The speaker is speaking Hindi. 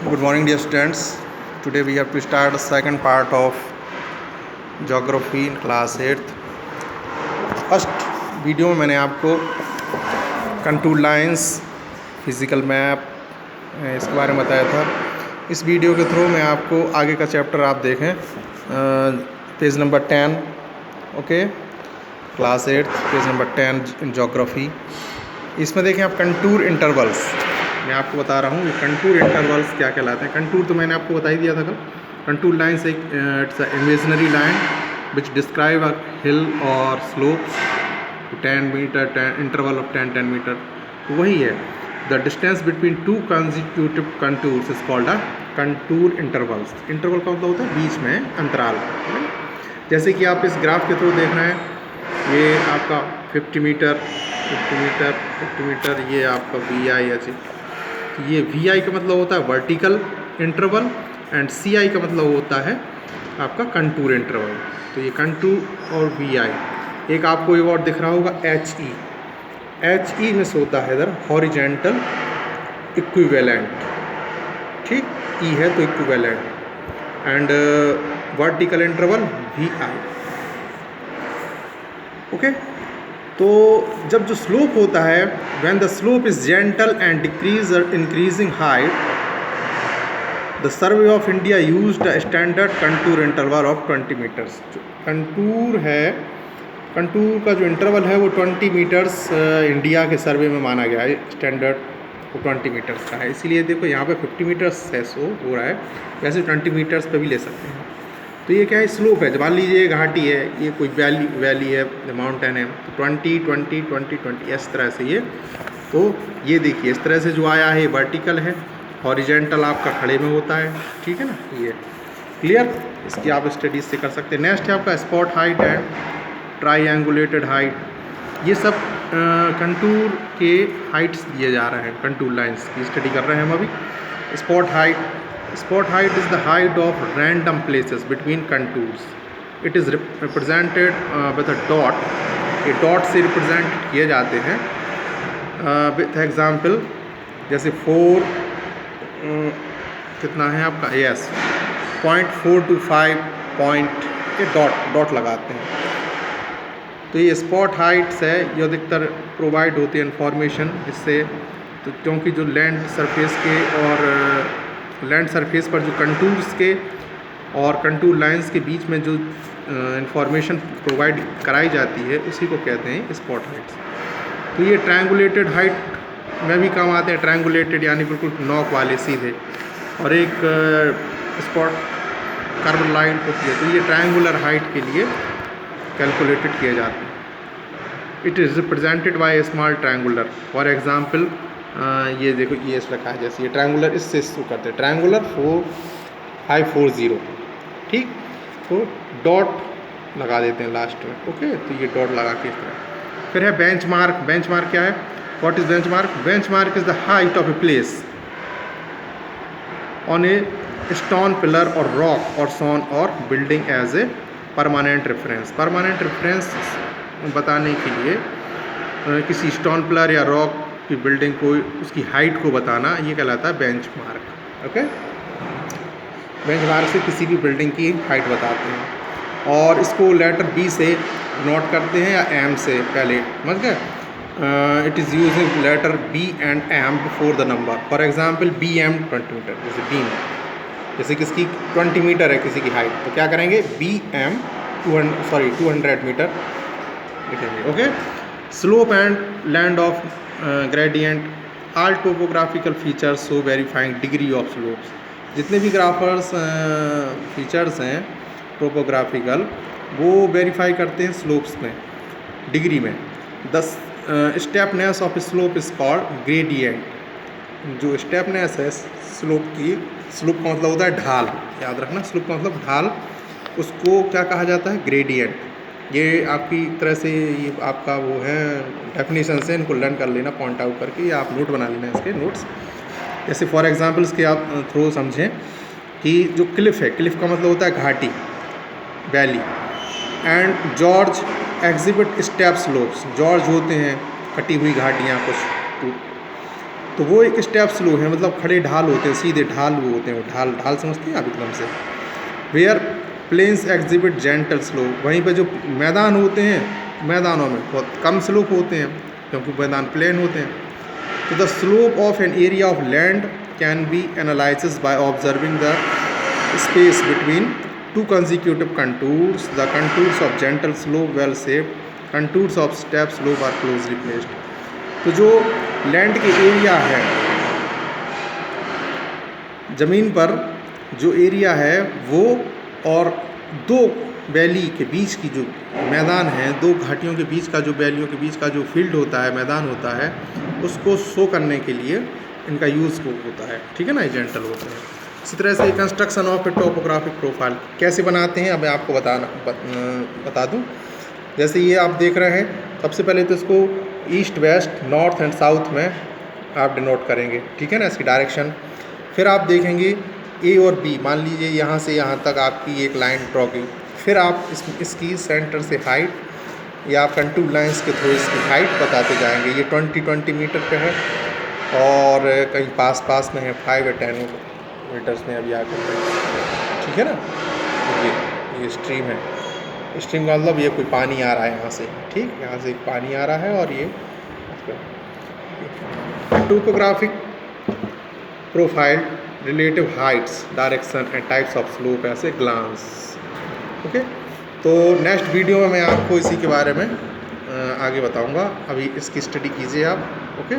Good morning, dear students. Today we have to start the second part of geography in class 8th. First video में मैंने आपको कंटूर लाइंस, फिज़िकल मैप इसके बारे में बताया था. इस वीडियो के थ्रू मैं आपको आगे का चैप्टर आप देखें, page number 10, okay, class 8 page number 10 in geography. इसमें देखें आप कंटूर इंटरवल्स. मैं आपको बता रहा हूँ ये कंटूर इंटरवल्स क्या कहलाते हैं. कंटूर तो मैंने आपको बता ही दिया था कल. कंटूर लाइन्स एक it's a imaginary line which describe a hill और slopes 10 metre interval of 10 metre. वही है the distance between two consecutive contours is called a contour intervals. Interval का मतलब होता है बीच में अंतराल. जैसे कि आप इस ग्राफ के थ्रू देख रहे हैं, ये आपका 50 मीटर, ये आपका VI. ये VI का मतलब होता है वर्टिकल इंटरवल एंड CI का मतलब होता है आपका कंटूर इंटरवल. तो ये कंटूर और VI. एक आपको ये वर्ड दिख रहा होगा HE में से होता है इधर हॉरिजेंटल इक्विवेलेंट. ठीक, E है तो equivalent and vertical interval VI. Okay. तो जब जो स्लोप होता है, when the slope is gentle and decrease increasing height, the survey of India used a standard contour interval of 20 metres. Contour है, कंटूर का जो इंटरवल है वो 20 मीटर्स इंडिया के सर्वे में माना गया है. स्टैंडर्ड वो 20 मीटर्स का है. इसीलिए देखो यहाँ पे 50 मीटर्स है शो हो रहा है, वैसे 20 मीटर्स पे भी ले सकते हैं. तो ये क्या है, स्लोप है. मान लीजिए घाटी है, ये कोई वैली है, माउंटेन है, तो 20 इस तरह से ये. तो ये देखिए इस तरह से जो आया है वर्टिकल है, हॉरिजेंटल आपका खड़े में होता है. ठीक है ना, ये क्लियर. इसकी आप स्टडीज से कर सकते हैं. नेक्स्ट है आपका स्पॉट हाइट एंड ट्राईएंगुलेटेड हाइट. ये सब कंटूर के हाइट्स दिए जा रहे हैं. कंटूर लाइन्स की स्टडी कर रहे हैं हम अभी. Spot height is the height of random places between contours. It is represented with a dot. ये डॉट से रिप्रेजेंट किए जाते हैं विथ एग्जाम्पल. जैसे 4 कितना है आपका, यस 0.425 पॉइंट के डॉट लगाते हैं. तो ये स्पॉट हाइट्स है, ये अधिकतर प्रोवाइड होती है इंफॉर्मेशन इससे. तो क्योंकि जो लैंड सरफेस पर जो कंटूर्स के और कंटूर लाइंस के बीच में जो इंफॉर्मेशन प्रोवाइड कराई जाती है उसी को कहते हैं स्पॉट हाइट्स. तो ये ट्रायंगुलेटेड हाइट में भी काम आते हैं. ट्रायंगुलेटेड यानी बिल्कुल नॉक वाले सीधे, और एक स्पॉट कर्व लाइन होती है. तो ये ट्रायंगुलर हाइट के लिए कैलकुलेटेड किए जाते हैं. It is represented by A small triangular. For example ये देखो, ये इस लिखा है, जैसे ये ट्रायंगुलर इससे शुरू करते हैं, ट्रायंगुलर 4540. ठीक, तो डॉट लगा देते हैं लास्ट में. ओके, तो ये डॉट लगा के इस तरह. फिर है बेंचमार्क. बेंचमार्क क्या है, what is benchmark? Benchmark is the height of a place on a stone pillar और रॉक और सोन और building as a permanent reference. Permanent reference बताने के लिए किसी स्टोन पिलर या रॉक की बिल्डिंग को, उसकी हाइट को बताना, ये कहलाता है बेंचमार्क. ओके, बेंचमार्क से किसी भी बिल्डिंग की हाइट बताते हैं. और इसको लेटर B से नोट करते हैं या M से पहले, समझ गए. It is using letter B and M before the number. For example BM 20 metre, जैसे बीम, जैसे किसकी 20 मीटर है किसी की हाइट, तो क्या करेंगे BM 200 मीटर लिखेंगे. Okay. Slope and land of gradient. All topographical features so verifying degree of slopes. जितने भी ग्राफर्स फीचर्स हैं टोपोग्राफिकल, वो वेरीफाई करते हैं स्लोप्स में, डिग्री में. The स्टेपनेस of slope is called gradient. जो स्टेपनेस है स्लोप की, स्लोप का मतलब होता है ढाल, याद रखना, स्लोप का मतलब ढाल, उसको क्या कहा जाता है, ग्रेडियंट. ये आपकी तरह से ये आपका वो है डेफिनेशन से, इनको लर्न कर लेना पॉइंट आउट करके, या आप नोट बना लेना इसके नोट्स. जैसे फॉर एग्जांपल इसके आप थ्रू समझें कि जो क्लिफ है, क्लिफ का मतलब होता है घाटी, valley. And George exhibit step slopes. George होते हैं कटी हुई घाटियाँ कुछ. तो वो एक स्टेप स्लो है, मतलब खड़े ढाल होते हैं, सीधे ढाल वो होते हैं, वो ढाल ढाल समझते हैं आप एकदम से। Where plains exhibit gentle slope, वहीं पे जो मैदान होते हैं, मैदानों में बहुत कम स्लोप होते हैं क्योंकि मैदान प्लेन होते हैं। तो the slope of an area of land can be analysed by observing the space between two consecutive contours, the contours of gentle slope well shaped, contours of step slope are closely placed. तो जो लैंड के एरिया है, ज़मीन पर जो एरिया है वो, और दो वैली के बीच की जो मैदान है, दो घाटियों के बीच का जो वैलियों के बीच का जो फील्ड होता है, मैदान होता है, उसको शो करने के लिए इनका यूज़ होता है, ठीक है ना, जेंटल होते हैं। इसी तरह से construction of A topographic profile कैसे बनाते हैं अब मैं आपको बता दूं। जैसे ये आप देख रहे हैं, सबसे पहले तो इसको east west north and south में आप डिनोट करेंगे, ठीक है ना, इसकी डायरेक्शन। फिर आप देखेंगे ए और बी, मान लीजिए यहाँ से यहाँ तक आपकी एक लाइन ड्रॉ की, फिर आप इसकी सेंटर से हाइट या कंटूर लाइंस के थ्रू इसकी हाइट बताते जाएंगे। ये 20 मीटर पे है और कहीं पास में है 5 या 10 मीटर्स में अभी आकर, ठीक है ना। ये स्ट्रीम है, स्ट्रीम का मतलब ये कोई पानी आ रहा है यहाँ से, ठीक, यहाँ से पानी आ रहा है। और ये topographic profile relative Heights direction and types of slope ऐसे ग्लांस, ओके। तो नेक्स्ट वीडियो में मैं आपको इसी के बारे में आगे बताऊंगा, अभी इसकी स्टडी कीजिए आप, ओके।